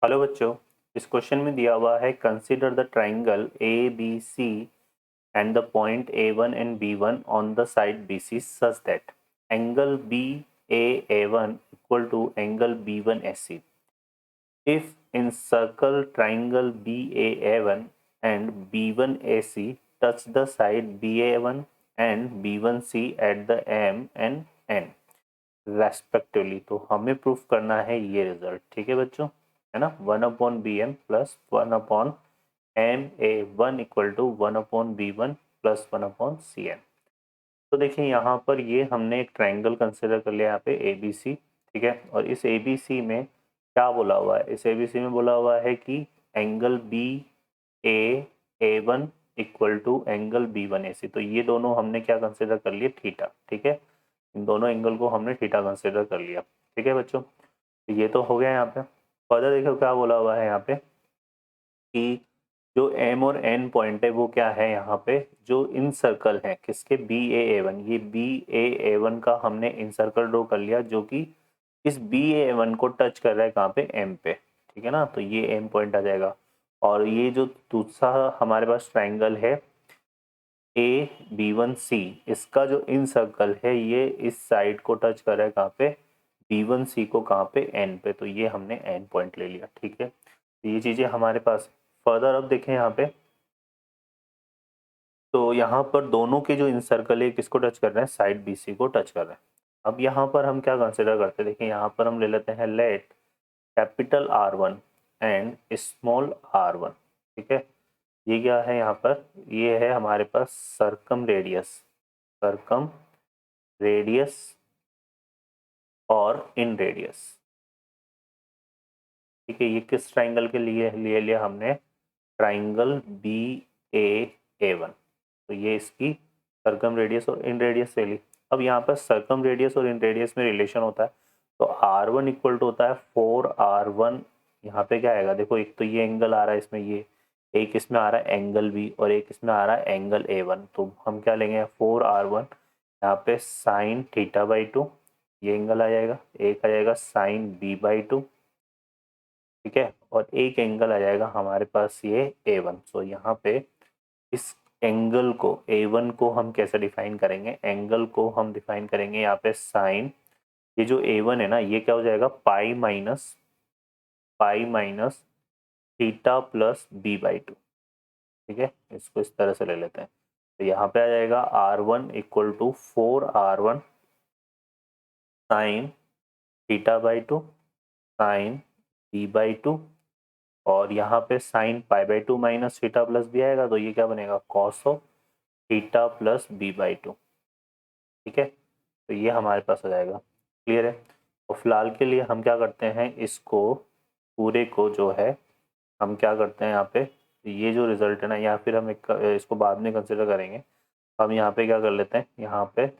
Hello बच्चों, इस question में दिया हुआ है consider the triangle A B C and the point A one and B one on the side B C such that angle B A one equal to angle B one A C. If in circle triangle B A one and B one A C touch the side B A one and B one C at the M and N respectively. तो हमें proof करना है ये result, ठीक है बच्चों, है ना। 1/bm plus 1/ma1 equal to 1/b1 plus 1/cm। तो देखिए यहाँ पर ये हमने एक ट्राइंगल कंसिडर कर लिया यहाँ पे ए बी सी, ठीक है। और इस ए बी सी में क्या बोला हुआ है, इस ए बी सी में बोला हुआ है कि angle B A one equal to angle B one A C. तो ये दोनों हमने क्या कंसिडर कर लिए, थीटा, ठीक है। इन दोनों एंगल को हमने थीटा कंसिडर कर लिया, ठीक है बच्चों। तो ये तो हो गया यहाँ पे। फर्दर देखो क्या बोला हुआ है यहाँ पे कि जो एम और एन पॉइंट है वो क्या है यहाँ पे, जो इन सर्कल है किसके, बी ए वन। ये बी ए वन का हमने इन सर्कल ड्रॉ कर लिया जो कि इस बी ए वन को टच कर रहा है कहाँ पे, एम पे, ठीक है ना। तो ये एम पॉइंट आ जाएगा। और ये जो दूसरा हमारे पास ट्राइंगल है ए बी वन सी, इसका जो इन सर्कल है ये इस साइड को टच कर रहा है कहाँ पे, बी वन सी को, कहाँ पे, एन पे। तो ये हमने एन पॉइंट ले लिया, ठीक है। तो ये चीज़ें हमारे पास। फर्दर अब देखें यहाँ पे, तो यहाँ पर दोनों के जो इन सर्कल है किसको टच कर रहे हैं, साइड बी सी को टच कर रहे हैं। अब यहाँ पर हम क्या कंसिडर करते हैं, देखिए यहाँ पर हम ले लेते हैं let capital R one and small R one, ठीक है। ये क्या है यहाँ पर, ये है हमारे पास सर्कम रेडियस, सर्कम रेडियस और इन रेडियस, ठीक है। ये किस ट्राइंगल के लिए ले लिया हमने, ट्राइंगल बी ए वन। तो ये इसकी सर्कम रेडियस और इन रेडियस ले ली। अब यहाँ पर सर्कम रेडियस और इन रेडियस में रिलेशन होता है, तो आर वन इक्वल टू होता है 4r1। यहाँ पे क्या आएगा, देखो एक तो ये एंगल आ रहा है इसमें, ये एक इसमें आ रहा है एंगल बी और एक इसमें आ रहा है एंगल ए वन। तो हम क्या लेंगे, 4r1 यहाँ पे साइन थीटा बाई टू, ये एंगल आ जाएगा। एक आ जाएगा साइन बी बाई टू, ठीक है। और एक एंगल आ जाएगा हमारे पास ये ए वन। सो यहाँ पे इस एंगल को ए वन को हम कैसे डिफाइन करेंगे, एंगल को हम डिफाइन करेंगे यहाँ पे साइन, ये जो ए वन है ना ये क्या हो जाएगा, pi minus theta plus B by two, ठीक है। इसको इस तरह से ले लेते हैं। तो यहाँ पे आ जाएगा R one equal to 4r1 sine theta by two sine B by two, और यहाँ पे sine pi by two minus theta plus B आएगा। तो ये क्या बनेगा, cos of theta plus B by two, ठीक है। तो ये हमारे पास आ जाएगा, क्लियर है। और फिलहाल के लिए हम क्या करते हैं, इसको पूरे को जो है हम क्या करते हैं यहाँ पे, ये जो रिजल्ट है ना, या फिर हम इसको बाद में कंसिडर करेंगे। हम यहाँ पे क्या कर लेते हैं, यहाँ पे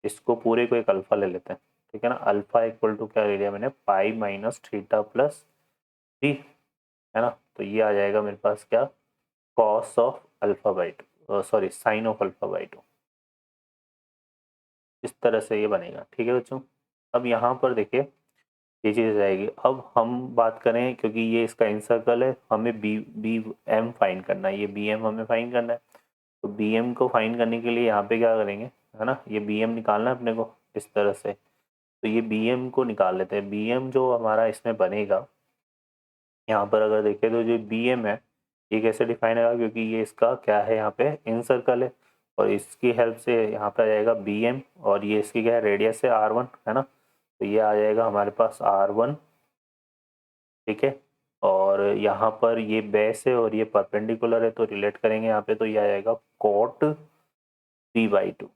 इसको पूरे को एक अल्फा ले लेते हैं, ठीक है ना। अल्फा इक्वल टू क्या ले लिया मैंने, pi minus theta plus B, है ना। तो ये आ जाएगा मेरे पास क्या, cos of alpha by two, sorry sine of alpha by two. इस तरह से ये बनेगा, ठीक है बच्चों। अब यहाँ पर देखिए ये चीज़ आएगी। अब हम बात करें, क्योंकि ये इसका इन सर्कल है, हमें बी बी एम फाइंड करना है, ये बी एम हमें फाइंड करना है। तो बी एम को फाइंड करने के लिए यहाँ पे क्या करेंगे, है ना, ये बी एम निकालना है अपने को इस तरह से। तो ये बी एम को निकाल लेते हैं। बी एम जो हमारा इसमें बनेगा, यहाँ पर अगर देखें तो जो बी एम है ये कैसे डिफाइन होगा, क्योंकि ये इसका क्या है, यहाँ पे इन सर्कल है, और इसकी हेल्प से यहाँ पे आ जाएगा बी एम, और ये इसकी क्या है, रेडियस है आर वन, है ना। तो ये आ जाएगा हमारे पास आर वन, ठीक है। और यहाँ पर ये बेस है और ये परपेंडिकुलर है, तो रिलेट करेंगे यहाँ पे, तो ये आ जाएगा कोट बी बाई टू,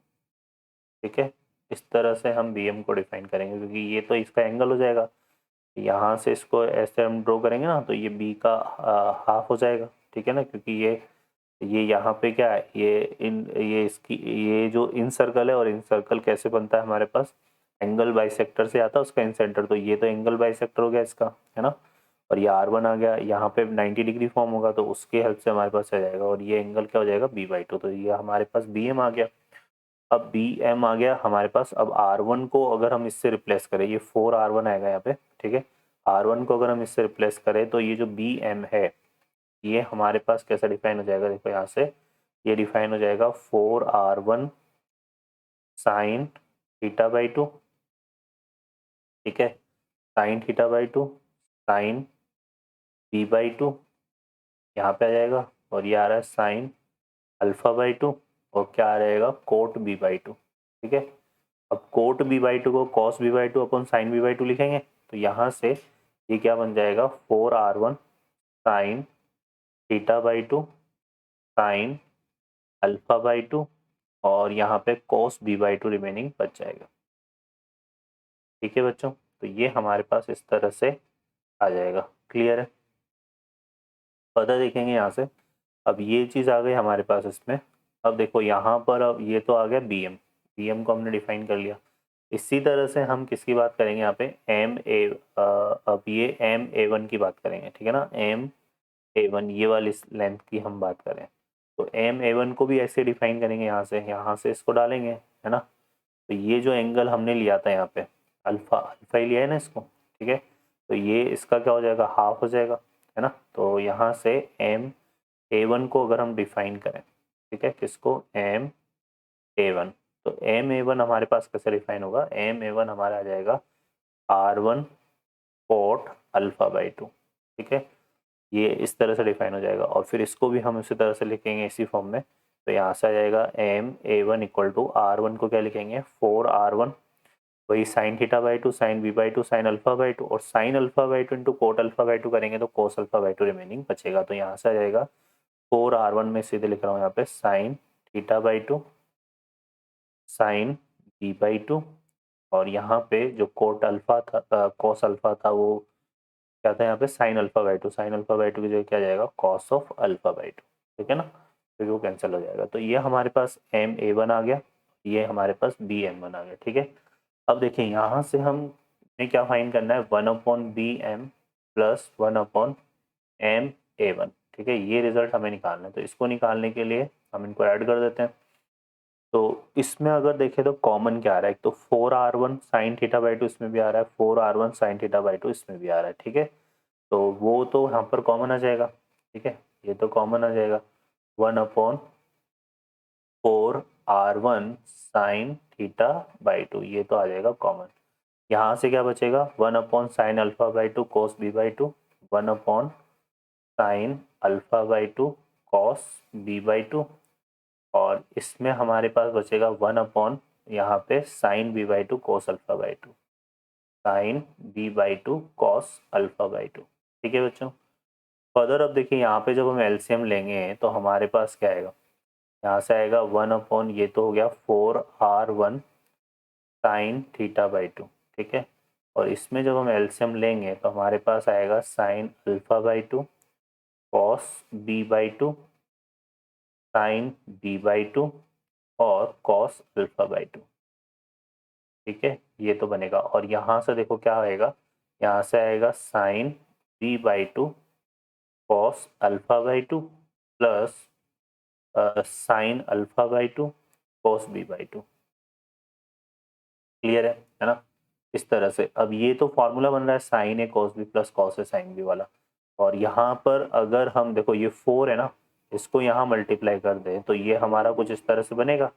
ठीक है। इस तरह से हम बी एम को डिफाइन करेंगे, क्योंकि ये तो इसका एंगल हो जाएगा। यहाँ से इसको ऐसे हम ड्रॉ करेंगे ना, तो ये बी का हाफ हो जाएगा, ठीक है ना। क्योंकि ये यहाँ पे क्या है, ये इसकी ये जो इन सर्कल है, और इन सर्कल कैसे बनता है हमारे पास, एंगल बाइसेक्टर से आता है उसका इन सेंटर। तो ये तो एंगल बाइसेक्टर हो गया इसका, है ना। और ये आर वन आ गया, यहाँ पे 90 डिग्री फॉर्म होगा, तो उसके हेल्प से हमारे पास आ जाएगा। और ये एंगल क्या हो जाएगा, बी बाई टू। तो ये हमारे पास बी एम आ गया। अब बी एम आ गया हमारे पास। अब आर वन को अगर हम इससे रिप्लेस करें, ये 4r1 आएगा यहाँ पे, ठीक है। R1 को अगर हम इससे रिप्लेस करें तो ये जो बी एम है ये हमारे पास कैसा डिफाइन हो जाएगा, देखो यहाँ से ये डिफाइन हो जाएगा 4R1 sine theta by two, ठीक है, sine theta by two sine B by two यहाँ पे आ जाएगा, और ये आ रहा है साइन अल्फा बाई टू, और क्या आ जाएगा कोट बी बाई टू, ठीक है। अब कोट बी बाई टू को कॉस बी बाई टू अपन साइन बी बाई टू लिखेंगे, तो यहाँ से ये क्या बन जाएगा 4R1 sine theta by two sine alpha by two, और यहाँ पे cos B by two remaining बच जाएगा, ठीक है बच्चों। तो ये हमारे पास इस तरह से आ जाएगा, क्लियर है। पता देखेंगे यहाँ से, अब ये चीज़ आ गई हमारे पास इसमें। अब देखो यहाँ पर, अब ये तो आ गया बी एम को हमने डिफाइन कर लिया। इसी तरह से हम किसकी बात करेंगे यहाँ पे अब ये M A1 की बात करेंगे, ठीक है ना। M A1 ये वाली लेंथ की हम बात करें, तो M A1 को भी ऐसे डिफाइन करेंगे, यहाँ से इसको डालेंगे, है ना। तो ये जो एंगल हमने लिया था यहाँ पे अल्फा अल्फा ही लिया है ना इसको, ठीक है। तो ये इसका क्या हो जाएगा, हाफ हो जाएगा, है ना। तो यहाँ से MA1 को अगर हम डिफाइन करें, ठीक है, किसको MA1, तो MA1 हमारे पास कैसे डिफाइन होगा, MA1 हमारा आ जाएगा R1 coat alpha by two, ठीक है। ये इस तरह से डिफाइन हो जाएगा, और फिर इसको भी हम इसी तरह से लिखेंगे इसी फॉर्म में। तो यहाँ से आ जाएगा MA1 इक्वल टू R1 को क्या लिखेंगे 4R1, वही sine theta by two sine B by two sine alpha by two, और sine alpha by two into cot alpha by two करेंगे तो cos alpha by two remaining बचेगा। तो यहाँ से आ जाएगा 4R1 में सीधे लिख रहा हूँ यहाँ पे sine theta by two sine B by two, और यहाँ पे जो कोट अल्फा था कॉस अल्फा था वो क्या था यहाँ पे sine alpha by two, sine alpha by two की जगह क्या जाएगा cos of alpha by two, ठीक है ना। तो वो कैंसिल हो जाएगा। तो ये हमारे पास MA1 आ गया, ये हमारे पास BM1 आ गया, ठीक है। अब देखिए यहाँ से हमें क्या फाइन करना है, 1/BM प्लस 1/MA1, ठीक है। ये रिजल्ट हमें निकालना है, तो इसको निकालने के लिए हम इनको ऐड कर देते हैं। तो इसमें अगर देखें तो कॉमन क्या आ रहा है, एक तो 4R1 sine theta by to इसमें भी आ रहा है, 4R1 sine theta by to इसमें भी आ रहा है, ठीक है। तो वो तो यहाँ पर कॉमन आ जाएगा, ठीक है, ये तो कॉमन आ जाएगा 1/4R1 sign theta by two, ये तो आ जाएगा कॉमन। यहाँ से क्या बचेगा one by sine alpha by two cos B by two, one by sine alpha by two cos B by two, और इसमें हमारे पास बचेगा 1/ यहाँ पे sine B by two cos alpha by two, sine B by two cos alpha by two, ठीक है बच्चों। फर्दर अब देखिए यहाँ पे जब हम एलसीएम लेंगे तो हमारे पास क्या आएगा, यहाँ से आएगा 1/ ये तो हो गया 4R1 sine theta by two, ठीक है। और इसमें जब हम एलसीएम लेंगे तो हमारे पास आएगा sine alpha by two cos B by two sine B by two और कॉस अल्फा बाई टू, ठीक है। ये तो बनेगा, और यहाँ से देखो क्या आएगा, यहाँ से आएगा sine B by two cos alpha by two plus sine alpha by two cos B by two, clear है ना। इस तरह से अब ये तो फॉर्मूला बन रहा है sign A cos B plus cos A sine B वाला, और यहाँ पर अगर हम देखो ये 4 है ना, इसको यहाँ मल्टीप्लाई कर दें तो ये हमारा कुछ इस तरह से बनेगा,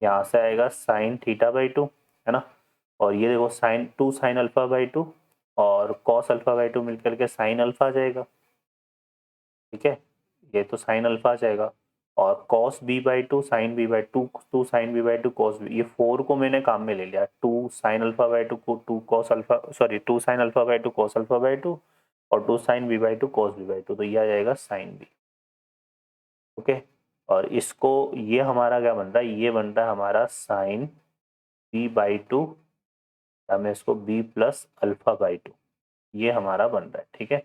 यहाँ से आएगा साइन थीटा बाई टू, है ना, और ये देखो sine 2 sine alpha by two और कॉस अल्फा बाई टू मिलकर के साइन अल्फा आ जाएगा, ठीक है। ये तो साइन अल्फा आ जाएगा, और cos B by two sine B by two, 2 sine B by two cos B, ये 4 को मैंने काम में ले लिया, 2 साइन अल्फा बाई टू को 2 cos alpha, sorry 2 sine alpha by two cos alpha by two और 2 sine B by two cos B by two, तो ये आ जाएगा साइन बी, ओके। और इसको ये हमारा क्या बन रहा है, ये बन रहा है हमारा साइन बी बाई टू, हमें इसको B plus alpha by two, ये हमारा बन रहा है, ठीक है।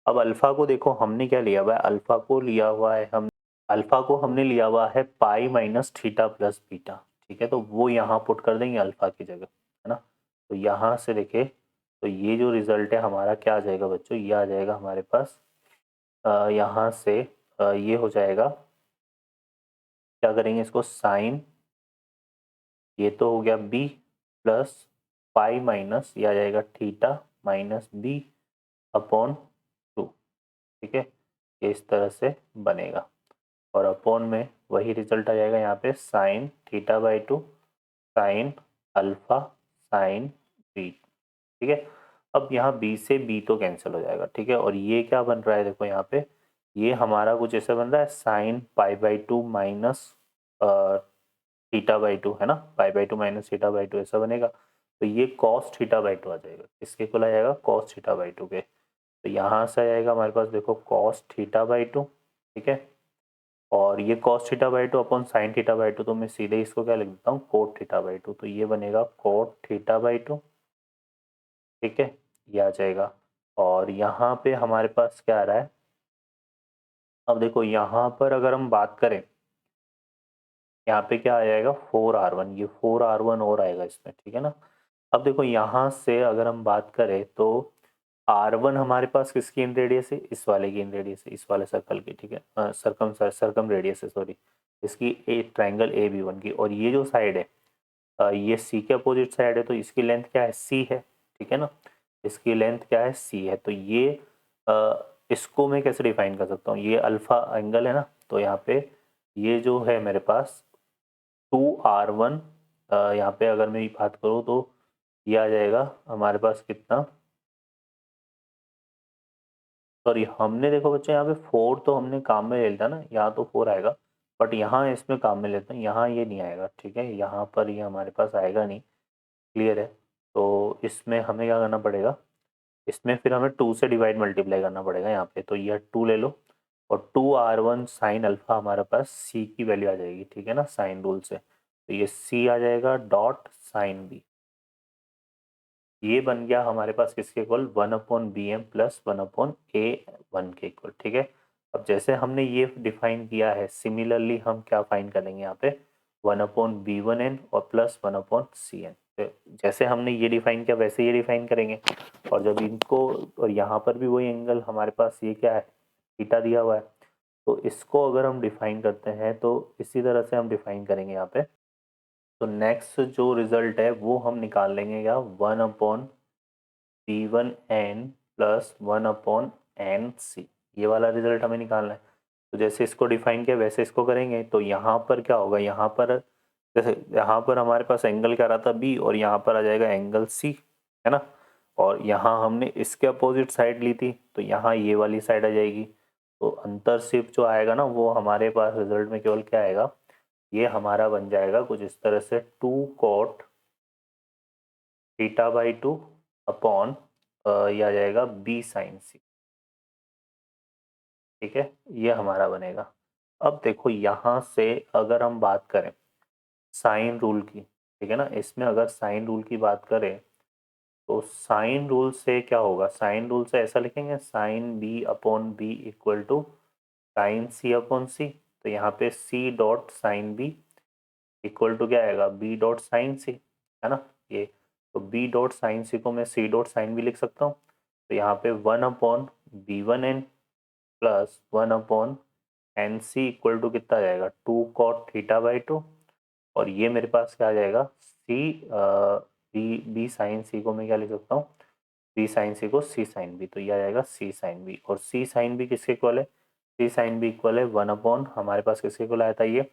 अब अल्फा को देखो हमने क्या लिया हुआ है, अल्फा को लिया हुआ है हम, अल्फा को हमने लिया हुआ है पाई माइनस थीटा प्लस बीटा, ठीक है। तो वो यहाँ पुट कर देंगे अल्फा की जगह, है ना। तो यहाँ से देखे तो ये जो रिजल्ट है हमारा क्या आ जाएगा बच्चों, ये आ जाएगा हमारे पास यहाँ से ये हो जाएगा, क्या करेंगे इसको साइन, ये तो हो गया बी प्लस पाई माइनस ये आ जाएगा थीटा माइनस बी अपॉन 2, ठीक है, ये इस तरह से बनेगा और अपॉन में वही रिजल्ट आ जाएगा यहाँ पे sine theta by 2 sine alpha sine B, ठीक है। अब यहाँ बी से बी तो कैंसिल हो जाएगा, ठीक है, और ये क्या बन रहा है देखो यहाँ पे, ये हमारा कुछ ऐसा बन रहा है sign pi by 2 minus theta by 2, है ना, pi by 2 minus theta by 2 ऐसा बनेगा। तो ये कॉस थीटा बाई 2 आ जाएगा, किसके को आ जाएगा, कॉस थीटा बाई 2 के। तो यहाँ से आ जाएगा हमारे पास देखो कॉस थीटा बाई 2, ठीक है, और ये cos theta by 2 upon sine theta by 2, तो मैं सीधे इसको क्या लिख देता हूँ कोट थीटा बाई 2, तो ये बनेगा कोट थीटा बाई 2, ठीक है, ये आ जाएगा। और यहाँ पे हमारे पास क्या आ रहा है, अब देखो यहाँ पर अगर हम बात करें, यहाँ पे क्या आ जाएगा 4r1, ये 4r1 और आएगा इसमें, ठीक है ना। अब देखो यहाँ से अगर हम बात करें तो r1 हमारे पास किसकी इन रेडियस है, इस वाले की इन रेडियस है, इस वाले सर्कल की, ठीक है, सरकम रेडियस है, सॉरी, इसकी a triangle A B one की, और ये जो साइड है ये सी के अपोजिट साइड है, तो इसकी लेंथ क्या है, सी है, ठीक है ना, इसकी लेंथ क्या है, सी है। तो ये इसको मैं कैसे डिफाइन कर सकता हूँ, ये अल्फा एंगल है ना, तो यहाँ पे ये जो है मेरे पास 2r1, यहाँ पे अगर मैं बात करूँ तो ये आ जाएगा हमारे पास कितना, सॉरी हमने देखो बच्चे यहाँ पे 4 तो हमने काम में ले लिया ना, यहाँ तो 4 आएगा, बट यहाँ इसमें काम में लेते हैं, यहाँ ये नहीं आएगा, ठीक है, यहाँ पर ये हमारे पास आएगा नहीं, क्लियर है। तो इसमें हमें क्या करना पड़ेगा, इसमें फिर हमें 2 से डिवाइड मल्टीप्लाई करना पड़ेगा यहाँ पे, तो यह 2 ले लो और 2r1 साइन अल्फा हमारे पास सी की वैल्यू आ जाएगी, ठीक है ना, साइन रूल से, तो ये सी आ जाएगा डॉट साइन बी, ये बन गया हमारे पास किसके इक्वल, 1/bm प्लस 1/a1 के इक्वल, ठीक है। अब जैसे हमने ये डिफाइन किया है, सिमिलरली हम क्या फाइन करेंगे यहाँ पे 1/b1n और प्लस 1/cn, जैसे हमने ये डिफाइन किया वैसे ये डिफाइन करेंगे, और जब इनको, और यहाँ पर भी वही एंगल हमारे पास ये क्या है, थीटा दिया हुआ है, तो इसको अगर हम डिफाइन करते हैं तो इसी तरह से हम डिफाइन करेंगे यहाँ पे। तो नेक्स्ट जो रिजल्ट है वो हम निकाल लेंगे क्या, 1/b1n प्लस 1/nc, ये वाला रिजल्ट हमें निकालना है। तो जैसे इसको डिफाइन किया वैसे इसको करेंगे, तो यहाँ पर क्या होगा, यहाँ पर जैसे यहाँ पर हमारे पास एंगल क्या रहा था बी, और यहाँ पर आ जाएगा एंगल सी, है ना, और यहाँ हमने इसके अपोजिट साइड ली थी, तो यहाँ ये वाली साइड आ जाएगी, तो अंतर सिर्फ जो आएगा ना वो हमारे पास रिजल्ट में केवल क्या आएगा, ये हमारा बन जाएगा कुछ इस तरह से 2 कॉट थीटा बाई 2 अपॉन ये आ जाएगा बी साइन सी, ठीक है, ये हमारा बनेगा। अब देखो यहाँ से अगर हम बात करें साइन रूल की, ठीक है ना, इसमें अगर साइन रूल की बात करें तो साइन रूल से क्या होगा, साइन रूल से ऐसा लिखेंगे sine B upon B equal to sine C upon C, तो यहाँ पे C dot sine B equal to क्या आएगा, बी डॉट साइन सी, है ना, ये, तो बी डॉट साइन सी को मैं सी डॉट साइन बी लिख सकता हूँ, तो यहाँ पे 1/b1n plus 1/nc equal to कितना आ जाएगा 2 कॉट थीटा बाई 2, और ये मेरे पास क्या आ जाएगा सी बी साइन सी को मैं क्या लिख सकता हूँ, बी साइन सी को सी साइन बी, तो ये आ जाएगा सी साइन बी, और सी साइन बी किसके इक्वल है, सी साइन बी इक्वल है 1/ हमारे पास किसके इक्वल आया था ये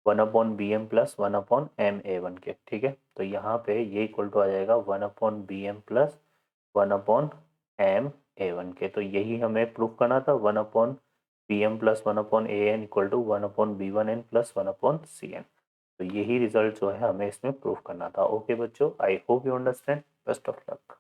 1/bm प्लस 1/ma1 के, ठीक है। तो यहाँ पे ये इक्वल टू आ जाएगा 1/bm प्लस 1/ma1 के, तो यही हमें प्रूफ करना था 1/bm plus 1/an equal to 1/b1n plus 1/cn, तो यही रिजल्ट जो है हमें इसमें प्रूफ करना था। ओके बच्चों, I hope you understand, best of luck.